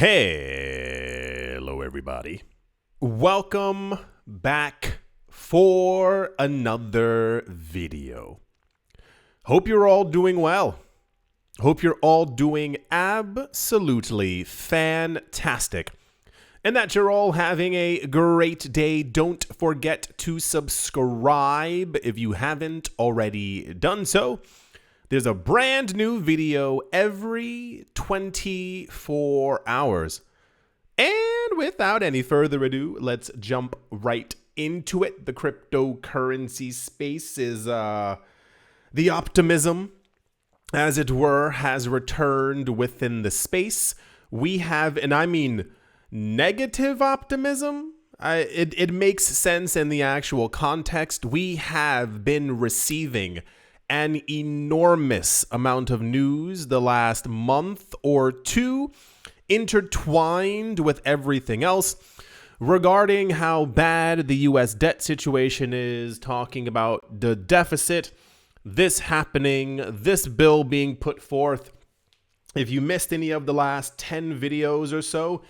Hello, everybody. Welcome back for another video. Hope you're all doing well. Hope you're all doing absolutely fantastic and that you're all having a great day. Don't forget to subscribe if you haven't already done so. There's a brand new video every 24 hours. And without any further ado, let's jump right into it. The cryptocurrency space is the optimism, as it were, has returned within the space. We have, and I mean negative optimism. It makes sense in the actual context. We have been receiving an enormous amount of news the last month or two, intertwined with everything else, regarding how bad the U.S. debt situation is, talking about the deficit, this happening, this bill being put forth. If you missed any of the last 10 videos or so,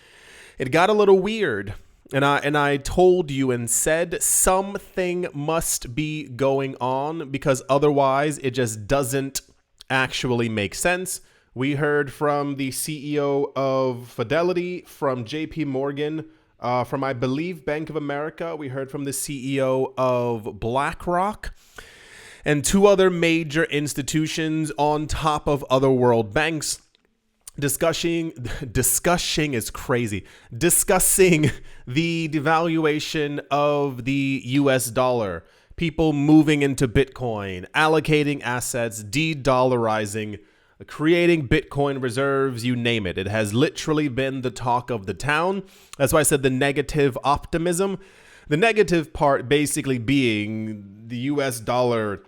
it got a little weird. And I told you and said something must be going on because otherwise it just doesn't actually make sense. We heard from the CEO of Fidelity, from JP Morgan, from I believe Bank of America. We heard from the CEO of BlackRock and two other major institutions on top of other world banks. Discussing is crazy. Discussing the devaluation of the US dollar, people moving into Bitcoin, allocating assets, de-dollarizing, creating Bitcoin reserves, you name it. It has literally been the talk of the town. That's why I said the negative optimism. The negative part basically being the US dollar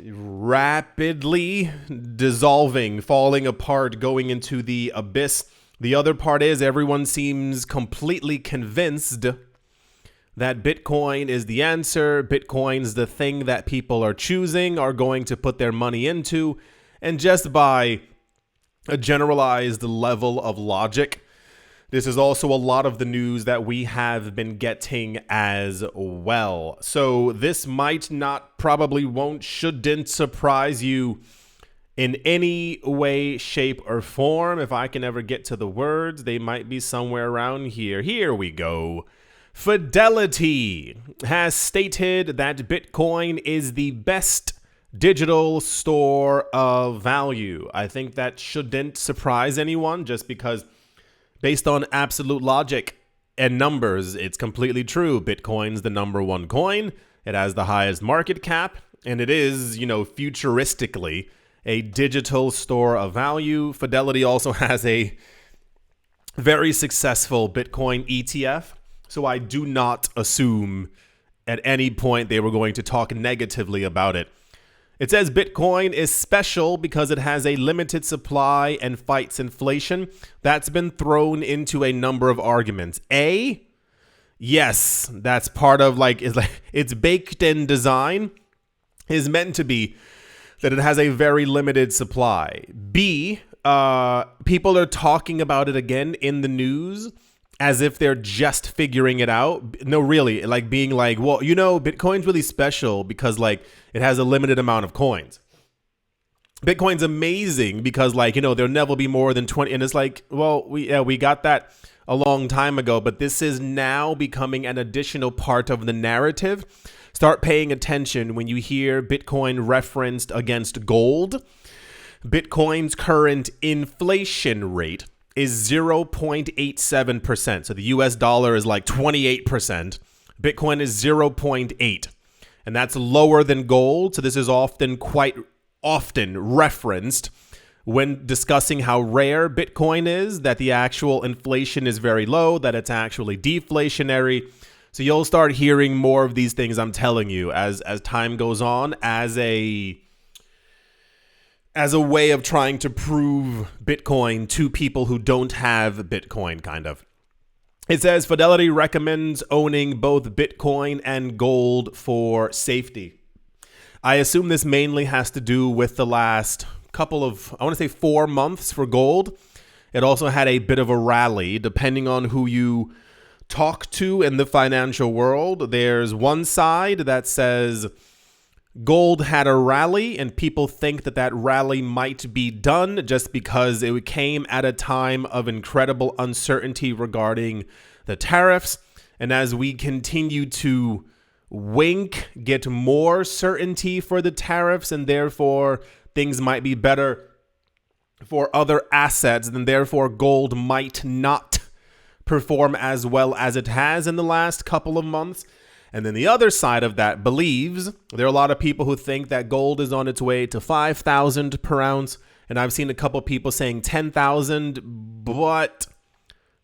rapidly dissolving, falling apart, going into the abyss. The other part is everyone seems completely convinced that Bitcoin is the answer. Bitcoin's the thing that people are choosing, are going to put their money into. And just by a generalized level of logic, this is also a lot of the news that we have been getting as well. So this might not, probably won't, shouldn't surprise you in any way, shape, or form. If I can ever get to the words, they might be somewhere around here. Here we go. Fidelity has stated that Bitcoin is the best digital store of value. I think that shouldn't surprise anyone just because based on absolute logic and numbers, it's completely true. Bitcoin's the number one coin. It has the highest market cap, and it is, futuristically a digital store of value. Fidelity also has a very successful Bitcoin ETF, so I do not assume at any point they were going to talk negatively about it. It says Bitcoin is special because it has a limited supply and fights inflation. That's been thrown into a number of arguments. A, yes, that's part of it's baked in design is meant to be that it has a very limited supply. B, people are talking about it again in the news as if they're just figuring it out. No, really, being like, well, Bitcoin's really special because it has a limited amount of coins. Bitcoin's amazing because there'll never be more than 20. And it's we got that a long time ago, but this is now becoming an additional part of the narrative. Start paying attention when you hear Bitcoin referenced against gold. Bitcoin's current inflation rate is 0.87%. So the US dollar is 28%. Bitcoin is 0.8. And that's lower than gold. So this is quite often referenced when discussing how rare Bitcoin is, that the actual inflation is very low, that it's actually deflationary. So you'll start hearing more of these things, I'm telling you, as time goes on, as a way of trying to prove Bitcoin to people who don't have Bitcoin, kind of. It says Fidelity recommends owning both Bitcoin and gold for safety. I assume this mainly has to do with the last couple of, I want to say 4 months for gold. It also had a bit of a rally, depending on who you talk to in the financial world. There's one side that says gold had a rally, and people think that that rally might be done just because it came at a time of incredible uncertainty regarding the tariffs. And as we continue to get more certainty for the tariffs, and therefore things might be better for other assets, then therefore gold might not perform as well as it has in the last couple of months. And then the other side of that believes, there are a lot of people who think that gold is on its way to 5,000 per ounce. And I've seen a couple people saying 10,000, but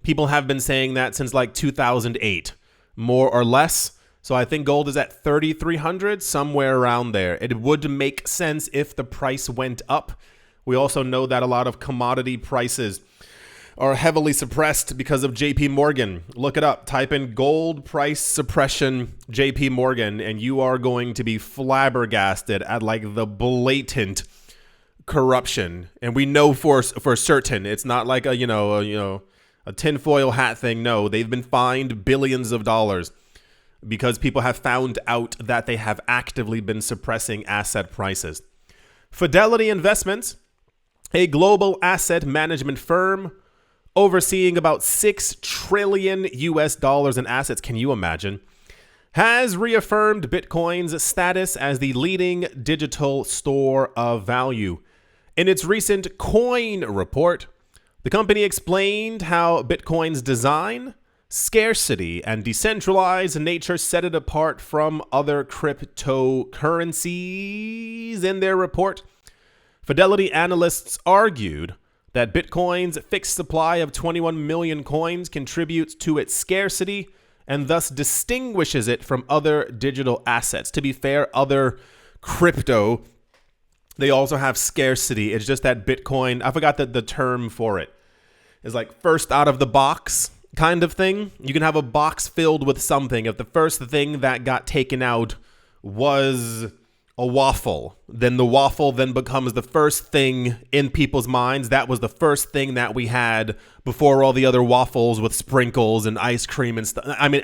people have been saying that since like 2008, more or less. So I think gold is at 3,300, somewhere around there. It would make sense if the price went up. We also know that a lot of commodity prices are heavily suppressed because of JP Morgan. Look it up. Type in gold price suppression JP Morgan, and you are going to be flabbergasted at like the blatant corruption. And we know for certain it's not like a tinfoil hat thing. No, they've been fined billions of dollars because people have found out that they have actively been suppressing asset prices. Fidelity Investments, a global asset management firm overseeing about $6 trillion in assets, can you imagine, has reaffirmed Bitcoin's status as the leading digital store of value. In its recent coin report, the company explained how Bitcoin's design, scarcity, and decentralized nature set it apart from other cryptocurrencies. In their report, Fidelity analysts argued that Bitcoin's fixed supply of 21 million coins contributes to its scarcity and thus distinguishes it from other digital assets. To be fair, other crypto, they also have scarcity. It's just that Bitcoin, I forgot the term for it, is like first out of the box kind of thing. You can have a box filled with something. If the first thing that got taken out was a waffle, then the waffle then becomes the first thing in people's minds. That was the first thing that we had before all the other waffles with sprinkles and ice cream and stuff. I mean,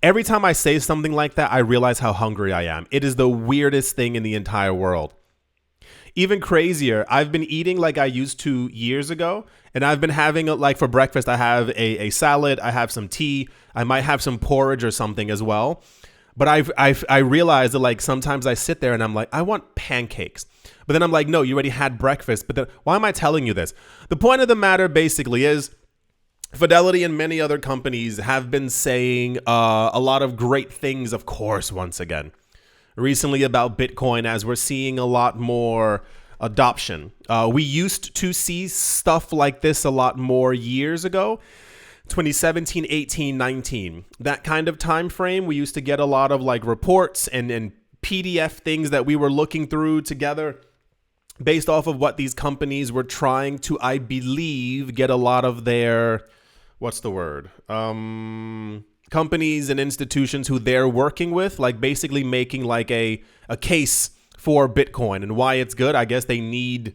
every time I say something like that, I realize how hungry I am. It is the weirdest thing in the entire world. Even crazier, I've been eating like I used to years ago, and I've been having, like for breakfast, I have a salad, I have some tea, I might have some porridge or something as well. But I realized that like sometimes I sit there and I'm like, I want pancakes. But then I'm like, no, you already had breakfast. But then why am I telling you this? The point of the matter basically is Fidelity and many other companies have been saying a lot of great things, of course, once again, recently about Bitcoin, as we're seeing a lot more adoption. We used to see stuff like this a lot more years ago. 2017, 18, 19, that kind of time frame. We used to get a lot of like reports and PDF things that we were looking through together based off of what these companies were trying to, I believe, get a lot of their, companies and institutions who they're working with, like basically making like a case for Bitcoin and why it's good. I guess they need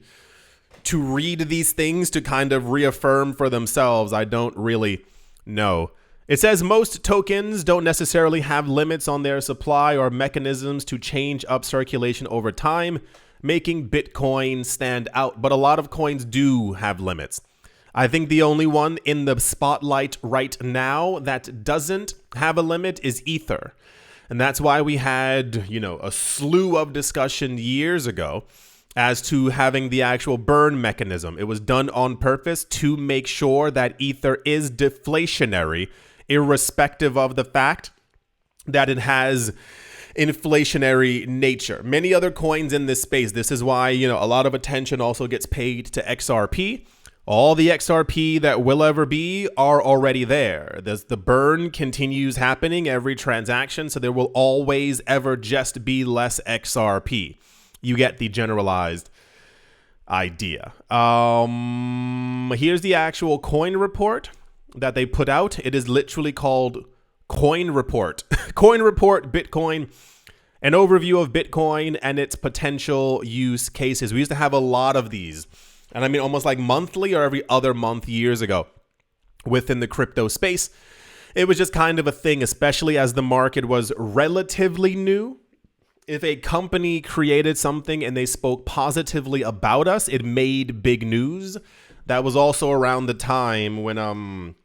to read these things to kind of reaffirm for themselves. I don't really know. It says most tokens don't necessarily have limits on their supply or mechanisms to change up circulation over time, making Bitcoin stand out. But a lot of coins do have limits. I think the only one in the spotlight right now that doesn't have a limit is Ether. And that's why we had, a slew of discussion years ago as to having the actual burn mechanism. It was done on purpose to make sure that Ether is deflationary, irrespective of the fact that it has inflationary nature. Many other coins in this space. This is why, a lot of attention also gets paid to XRP. All the XRP that will ever be are already there. The burn continues happening every transaction, so there will always ever just be less XRP. You get the generalized idea. Here's the actual coin report that they put out. It is literally called Coin Report. Coin Report Bitcoin, an overview of Bitcoin and its potential use cases. We used to have a lot of these and I mean almost like monthly or every other month years ago within the crypto space. It was just kind of a thing, especially as the market was relatively new. If a company created something and they spoke positively about us, it made big news. That was also around the time when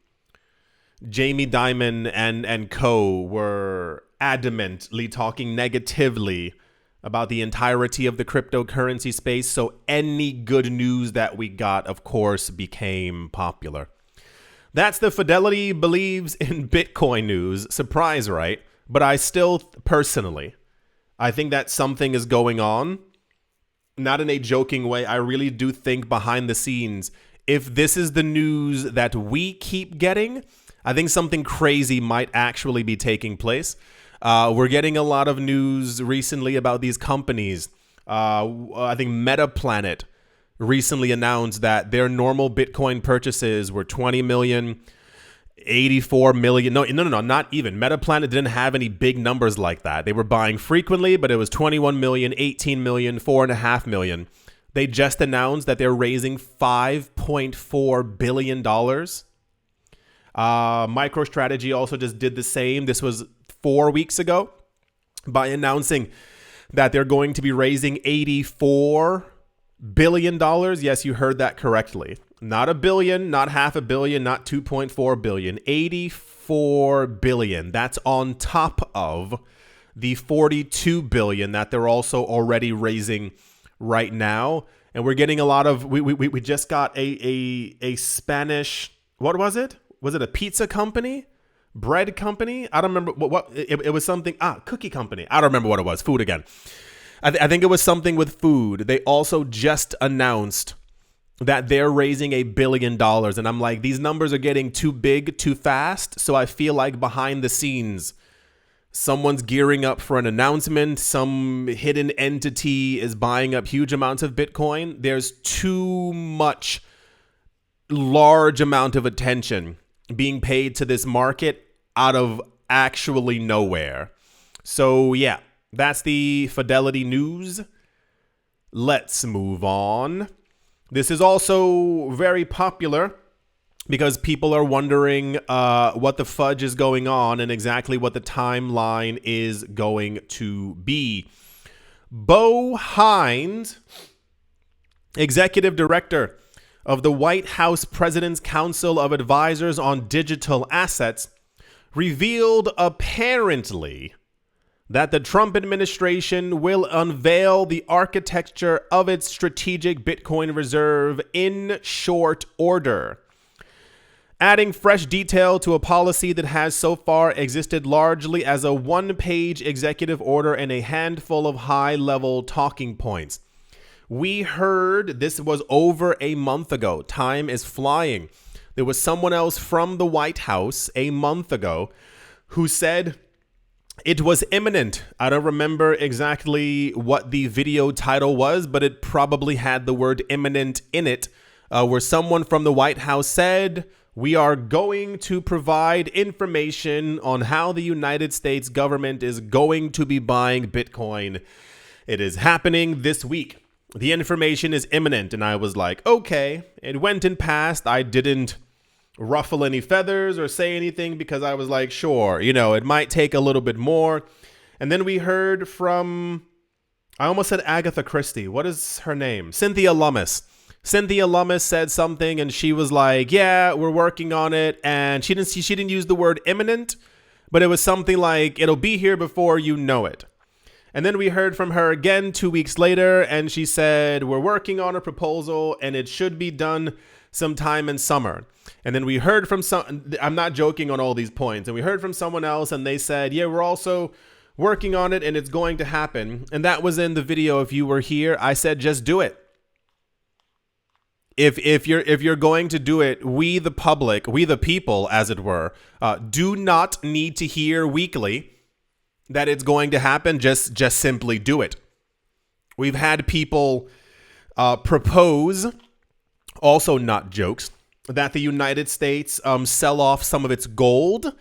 Jamie Dimon and co were adamantly talking negatively about the entirety of the cryptocurrency space. So any good news that we got, of course, became popular. That's the Fidelity believes in Bitcoin news. Surprise, right? But I still, personally, I think that something is going on. Not in a joking way. I really do think behind the scenes, if this is the news that we keep getting, I think something crazy might actually be taking place. We're getting a lot of news recently about these companies. I think Metaplanet recently announced that their normal Bitcoin purchases were 20 million, 84 million. No, not even. Metaplanet didn't have any big numbers like that. They were buying frequently, but it was 21 million, 18 million, 4.5 million. They just announced that they're raising $5.4 billion. MicroStrategy also just did the same. This was 4 weeks ago by announcing that they're going to be raising $84 billion. Yes, you heard that correctly. Not a billion, not half a billion, not 2.4 billion, 84 billion. That's on top of the 42 billion that they're also already raising right now. And we're getting a lot of, we just got a Spanish, what was it? Was it a pizza company? Bread company? I don't remember what it was something. Cookie company. I don't remember what it was. Food again. I think it was something with food. They also just announced that they're raising $1 billion. And I'm like, these numbers are getting too big too fast. So I feel like behind the scenes, someone's gearing up for an announcement. Some hidden entity is buying up huge amounts of Bitcoin. There's too much large amount of attention being paid to this market out of actually nowhere. So yeah, that's the Fidelity news. Let's move on. This is also very popular because people are wondering what the fudge is going on and exactly what the timeline is going to be. Bo Hines, executive director of the White House President's Council of Advisors on Digital Assets, revealed apparently that the Trump administration will unveil the architecture of its strategic Bitcoin reserve in short order, adding fresh detail to a policy that has so far existed largely as a one-page executive order and a handful of high-level talking points. We heard this was over a month ago. Time is flying. There was someone else from the White House a month ago who said it was imminent. I don't remember exactly what the video title was, but it probably had the word imminent in it, where someone from the White House said, we are going to provide information on how the United States government is going to be buying Bitcoin. It is happening this week. The information is imminent. And I was like, okay. It went and passed. I didn't ruffle any feathers or say anything because I was like, sure, it might take a little bit more. And then we heard from, I almost said Agatha Christie. What is her name? Cynthia Lummis. Cynthia Lummis said something and she was like, yeah, we're working on it. And she didn't use the word imminent, but it was something like, it'll be here before you know it. And then we heard from her again 2 weeks later, and she said, we're working on a proposal and it should be done sometime in summer. And then we heard from I'm not joking on all these points, and we heard from someone else and they said, yeah, we're also working on it and it's going to happen. And that was in the video. If you were here, I said, just do it. If you're going to do it, we the public, we the people, as it were, do not need to hear weekly that it's going to happen. Just simply do it. We've had people propose, also not jokes, that the United States sell off some of its gold,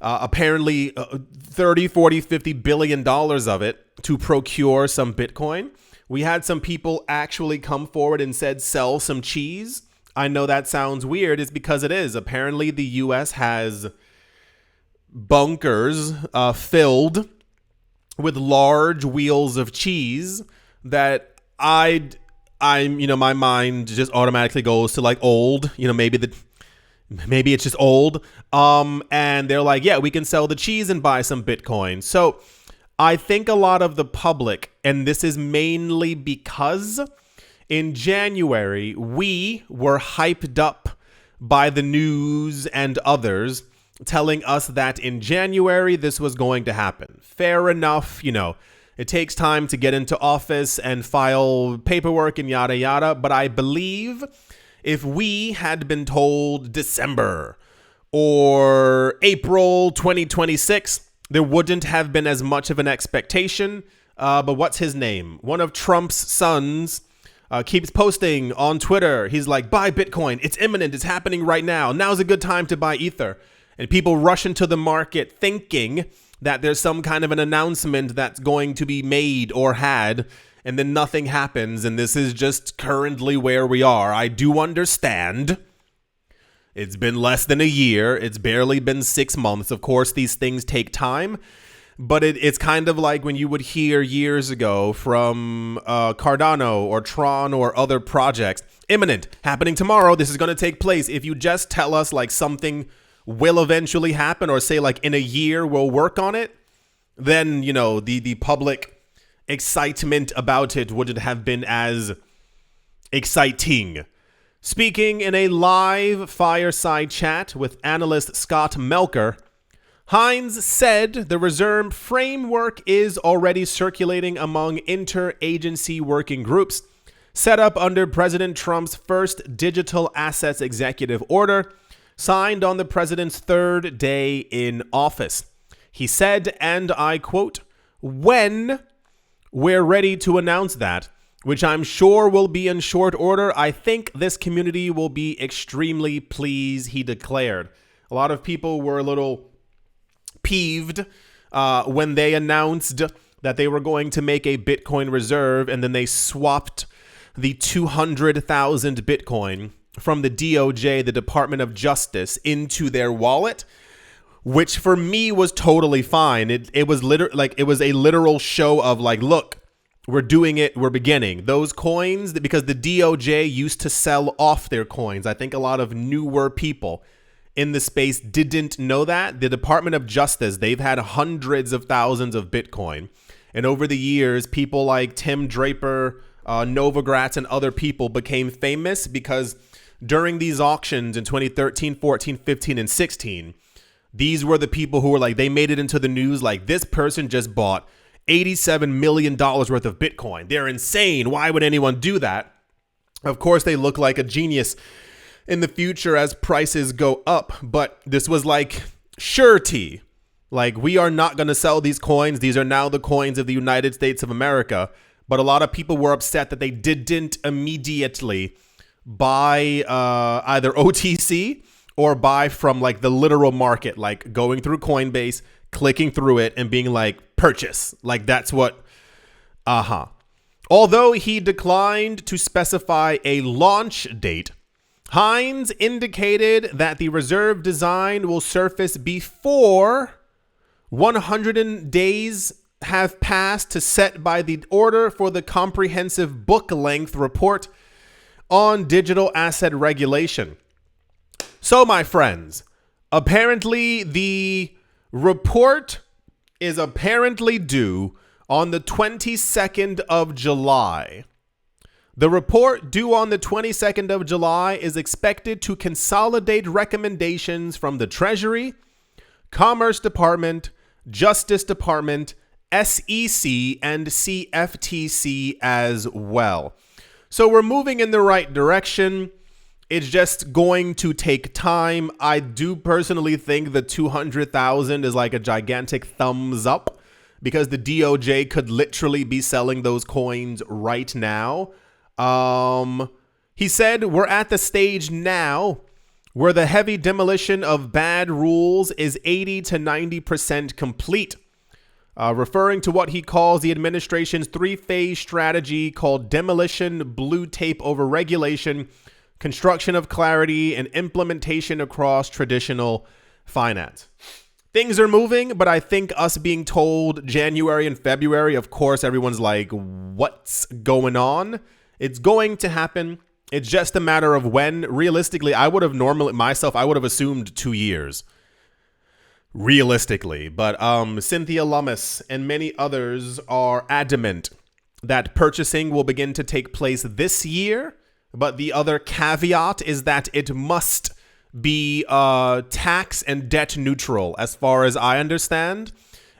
apparently 30, 40, 50 billion dollars of it to procure some Bitcoin. We had some people actually come forward and said, sell some cheese. I know that sounds weird. It's because it is. Apparently, the U.S. has bunkers filled with large wheels of cheese that my mind just automatically goes to like old, maybe it's just old. And they're like, yeah, we can sell the cheese and buy some Bitcoin. So I think a lot of the public, and this is mainly because in January, we were hyped up by the news and others telling us that in January, this was going to happen. Fair enough. It takes time to get into office and file paperwork and yada, yada. But I believe if we had been told December or April 2026, there wouldn't have been as much of an expectation. But what's his name? One of Trump's sons keeps posting on Twitter. He's like, buy Bitcoin. It's imminent. It's happening right now. Now's a good time to buy Ether. And people rush into the market thinking that there's some kind of an announcement that's going to be made or had, and then nothing happens. And this is just currently where we are. I do understand. It's been less than a year. It's barely been 6 months. Of course, these things take time. But it's kind of like when you would hear years ago from Cardano or Tron or other projects, imminent, happening tomorrow, this is going to take place. If you just tell us like something will eventually happen, or say like in a year we'll work on it, then, the public excitement about it wouldn't have been as exciting. Speaking in a live fireside chat with analyst Scott Melker, Hines said the reserve framework is already circulating among interagency working groups set up under President Trump's first digital assets executive order, signed on the president's third day in office. He said, and I quote, "When we're ready to announce that, which I'm sure will be in short order, I think this community will be extremely pleased," he declared. A lot of people were a little peeved when they announced that they were going to make a Bitcoin reserve, and then they swapped the 200,000 Bitcoin from the DOJ, the Department of Justice, into their wallet, which for me was totally fine. It was it was a literal show of like, look, we're doing it. We're beginning. Those coins, because the DOJ used to sell off their coins. I think a lot of newer people in the space didn't know that. The Department of Justice, they've had hundreds of thousands of Bitcoin. And over the years, people like Tim Draper, Novogratz, and other people became famous because during these auctions in 2013, 14, 15, and 16, these were the people who were like, they made it into the news like, this person just bought $87 million worth of Bitcoin. They're insane. Why would anyone do that? Of course, they look like a genius in the future as prices go up. But this was like surety. Like, we are not going to sell these coins. These are now the coins of the United States of America. But a lot of people were upset that they didn't immediately buy either OTC or buy from like the literal market, like going through Coinbase, clicking through it and being like, purchase. Like, that's what, Although he declined to specify a launch date, Hines indicated that the reserve design will surface before 100 days have passed to set by the order for the comprehensive book-length report on digital asset regulation. So, my friends, apparently the report is apparently due on the 22nd of July. The report due on the 22nd of July is expected to consolidate recommendations from the Treasury, Commerce Department, Justice Department, SEC, and CFTC as well. So we're moving in the right direction. It's just going to take time. I do personally think the 200,000 is like a gigantic thumbs up because the DOJ could literally be selling those coins right now. He said, we're at the stage now where the heavy demolition of bad rules is 80 to 90% complete. referring to what he calls the administration's three-phase strategy called demolition, blue tape over regulation, construction of clarity, and implementation across traditional finance. Things are moving, but I think us being told January and February, of course, everyone's like, what's going on? It's going to happen. It's just a matter of when. Realistically, I would have assumed 2 years. Realistically. But Cynthia Lummis and many others are adamant that purchasing will begin to take place this year. But the other caveat is that it must be tax and debt neutral, as far as I understand,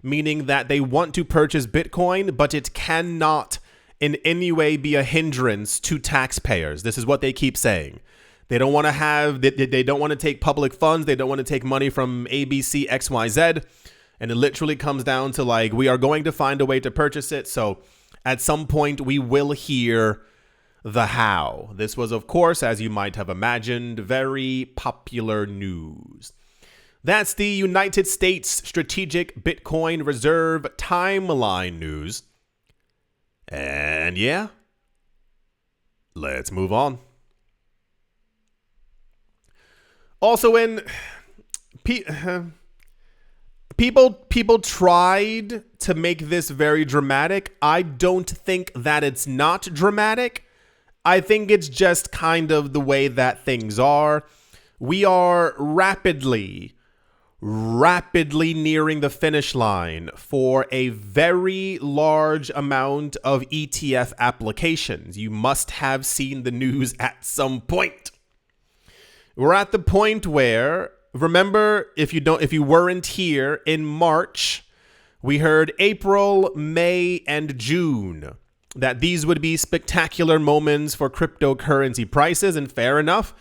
meaning that they want to purchase Bitcoin, but it cannot in any way be a hindrance to taxpayers. This is what they keep saying. They don't want to they don't want to take public funds. They don't want to take money from ABC, XYZ. And it literally comes down to like, we are going to find a way to purchase it. So at some point we will hear the how. This was, of course, as you might have imagined, very popular news. That's the United States Strategic Bitcoin Reserve Timeline news. And yeah, let's move on. Also people tried to make this very dramatic. I don't think that it's not dramatic. I think it's just kind of the way that things are. We are rapidly nearing the finish line for a very large amount of ETF applications. You must have seen the news at some point. We're at the point where, remember, if you weren't here in March, we heard April, May, and June that these would be spectacular moments for cryptocurrency prices, and fair enough.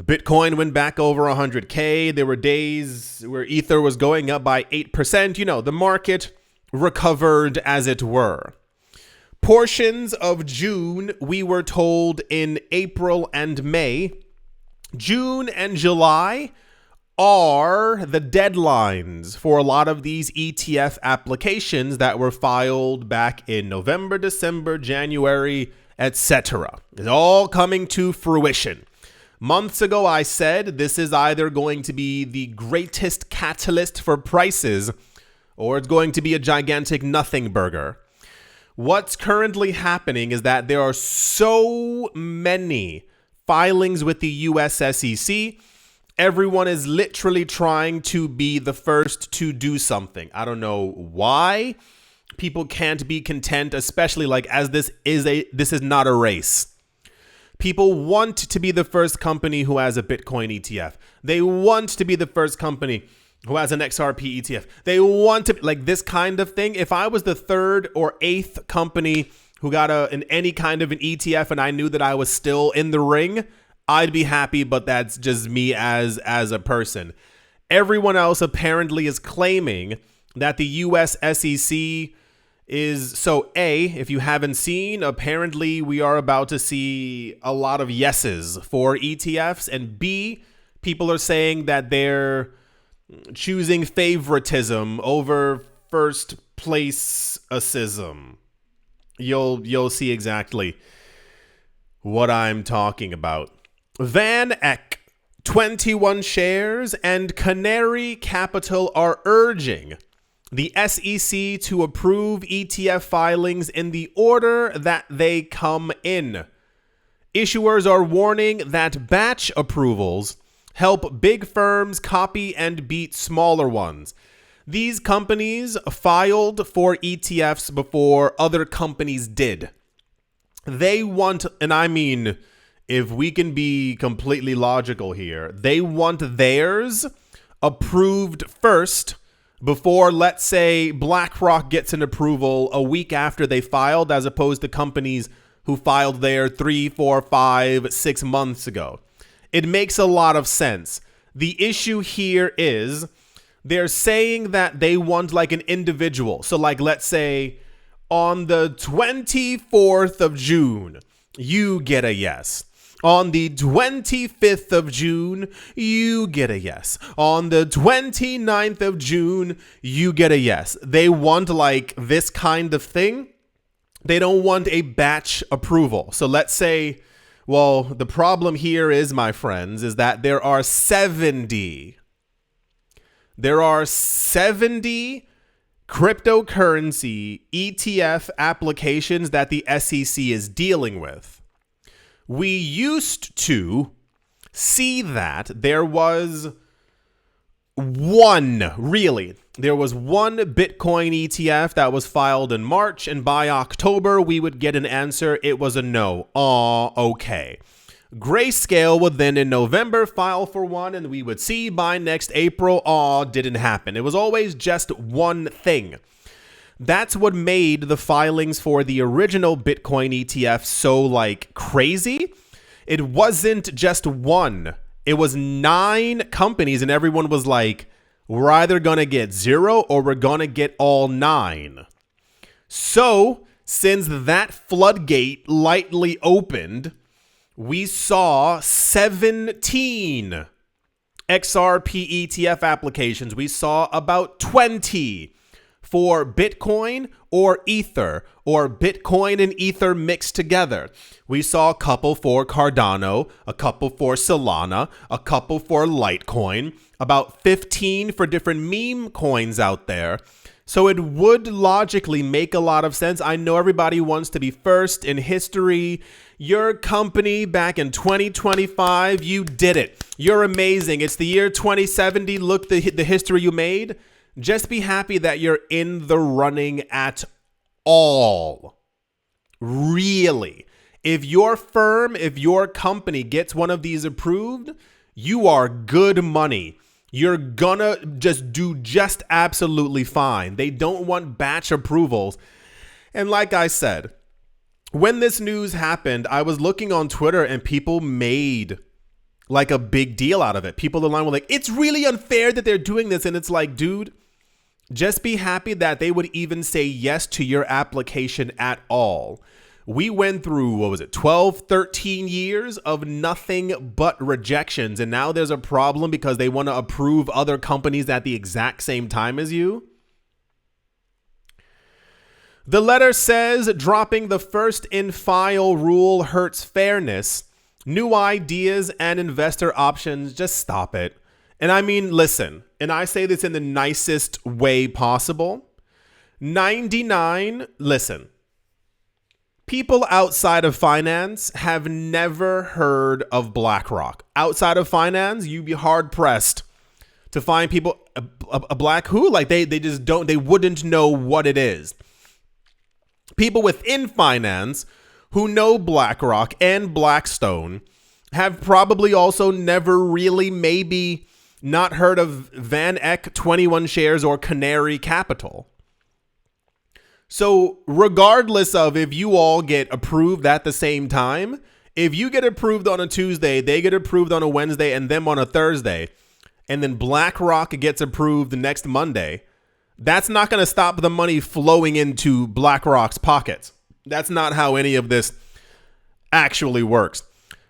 Bitcoin went back over 100K. There were days where Ether was going up by 8%. You know, the market recovered, as it were. Portions of June, we were told in April and May. June and July are the deadlines for a lot of these ETF applications that were filed back in November, December, January, etc. It's all coming to fruition. Months ago, I said this is either going to be the greatest catalyst for prices or it's going to be a gigantic nothing burger. What's currently happening is that there are so many filings with the US SEC. Everyone is literally trying to be the first to do something. I don't know why people can't be content, especially like as this is not a race. People want to be the first company who has a Bitcoin ETF. They want to be the first company who has an XRP ETF. They want to, like, this kind of thing. If I was the third or eighth company who got any kind of an ETF and I knew that I was still in the ring, I'd be happy, but that's just me as a person. Everyone else apparently is claiming that the US SEC is, so A, if you haven't seen, apparently we are about to see a lot of yeses for ETFs, and B, people are saying that they're choosing favoritism over first place-ism. You'll see exactly what I'm talking about. Van Eck, 21 shares, and Canary Capital are urging the SEC to approve ETF filings in the order that they come in. Issuers are warning that batch approvals help big firms copy and beat smaller ones. These companies filed for ETFs before other companies did. They want, and I mean, if we can be completely logical here, they want theirs approved first before, let's say, BlackRock gets an approval a week after they filed, as opposed to companies who filed there 3, 4, 5, 6 months ago. It makes a lot of sense. The issue here is they're saying that they want like an individual. So like, let's say on the 24th of June, you get a yes. On the 25th of June, you get a yes. On the 29th of June, you get a yes. They want like this kind of thing. They don't want a batch approval. So let's say, well, the problem here is, my friends, is that there are 70 cryptocurrency ETF applications that the SEC is dealing with. We used to see that there was one Bitcoin ETF that was filed in March, and by October we would get an answer. It was a no. Okay. Grayscale would then in November file for one, and we would see by next April. Didn't happen. It was always just one thing. That's what made the filings for the original Bitcoin ETF so like crazy. It wasn't just one. It was 9 companies, and everyone was like, we're either going to get 0 or we're going to get all 9. So since that floodgate lightly opened, we saw 17 XRP ETF applications. We saw about 20 for Bitcoin or Ether, or Bitcoin and Ether mixed together. We saw a couple for Cardano, a couple for Solana, a couple for Litecoin, about 15 for different meme coins out there. So it would logically make a lot of sense. I know everybody wants to be first in history. Your company back in 2025, you did it. You're amazing. It's the year 2070. Look, the history you made. Just be happy that you're in the running at all. Really. If your firm, if your company gets one of these approved, you are good money. You're gonna just do just absolutely fine. They don't want batch approvals. And like I said, when this news happened, I was looking on Twitter and people made like a big deal out of it. People online were like, it's really unfair that they're doing this. And it's like, dude, just be happy that they would even say yes to your application at all. We went through, 12, 13 years of nothing but rejections. And now there's a problem because they want to approve other companies at the exact same time as you. The letter says dropping the first in file rule hurts fairness. New ideas and investor options. Just stop it. And I mean, listen, and I say this in the nicest way possible. 99, listen. People outside of finance have never heard of BlackRock. Outside of finance, you'd be hard pressed to find people, a black who? Like they just don't, they wouldn't know what it is. People within finance who know BlackRock and Blackstone have probably also never really maybe not heard of Van Eck 21 shares or Canary Capital. So regardless of if you all get approved at the same time, if you get approved on a Tuesday, they get approved on a Wednesday and them on a Thursday, and then BlackRock gets approved the next Monday, that's not going to stop the money flowing into BlackRock's pockets. That's not how any of this actually works.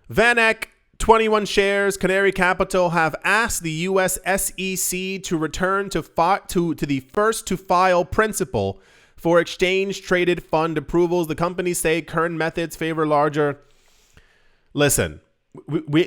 Van Eck 21 shares, Canary Capital have asked the U.S. SEC to return to the first to file principle for exchange-traded fund approvals. The companies say current methods favor larger. Listen, we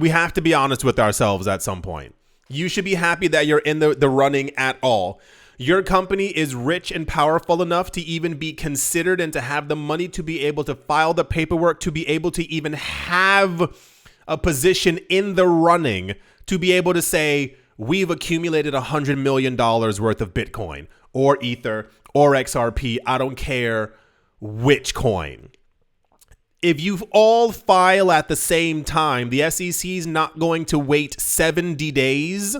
have to be honest with ourselves at some point. You should be happy that you're in the running at all. Your company is rich and powerful enough to even be considered and to have the money to be able to file the paperwork, to be able to even have a position in the running, to be able to say, we've accumulated $100 million worth of Bitcoin or Ether or XRP. I don't care which coin. If you all file at the same time, the SEC is not going to wait 70 days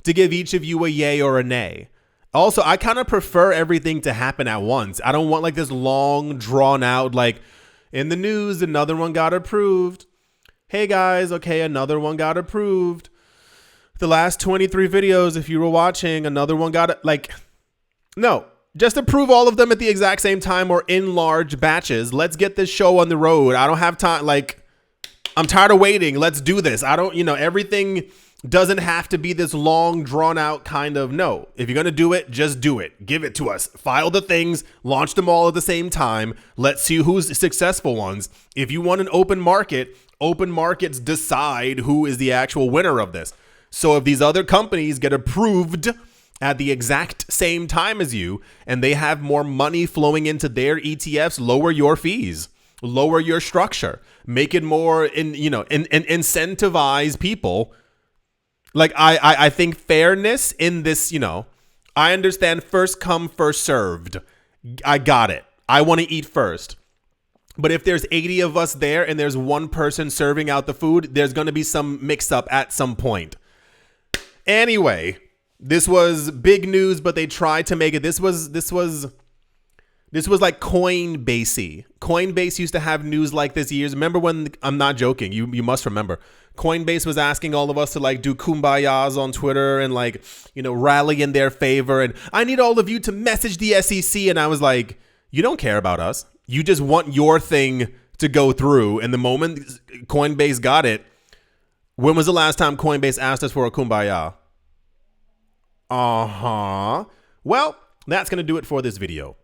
to give each of you a yay or a nay. Also, I kind of prefer everything to happen at once. I don't want like this long drawn out, like in the news, another one got approved. Hey guys, okay, another one got approved. The last 23 videos, if you were watching, another one got it. Like, no, Just approve all of them at the exact same time or in large batches. Let's get this show on the road. I don't have time. Like, I'm tired of waiting. Let's do this. I don't, everything doesn't have to be this long, drawn out kind of, no. If you're going to do it, just do it. Give it to us. File the things, launch them all at the same time. Let's see who's the successful ones. If you want an open market, open markets decide who is the actual winner of this. So if these other companies get approved at the exact same time as you, and they have more money flowing into their ETFs, lower your fees, lower your structure, make it more incentivize people. Like I think fairness in this, I understand first come, first served. I got it. I want to eat first. But if there's 80 of us there and there's one person serving out the food, there's going to be some mix up at some point. Anyway, this was big news, but they tried to make it. This was like Coinbase. Coinbase used to have news like this years. Remember when, I'm not joking, you must remember, Coinbase was asking all of us to like do kumbayas on Twitter and like, rally in their favor. And I need all of you to message the SEC. And I was like, you don't care about us. You just want your thing to go through. And the moment Coinbase got it, when was the last time Coinbase asked us for a kumbaya? Well, that's going to do it for this video.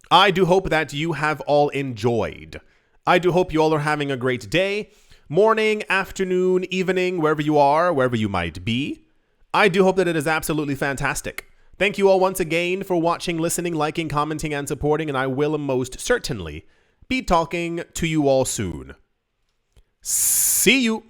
I do hope that you have all enjoyed. I do hope you all are having a great day, morning, afternoon, evening, wherever you are, wherever you might be. I do hope that it is absolutely fantastic. Thank you all once again for watching, listening, liking, commenting, and supporting, and I will most certainly be talking to you all soon. See you.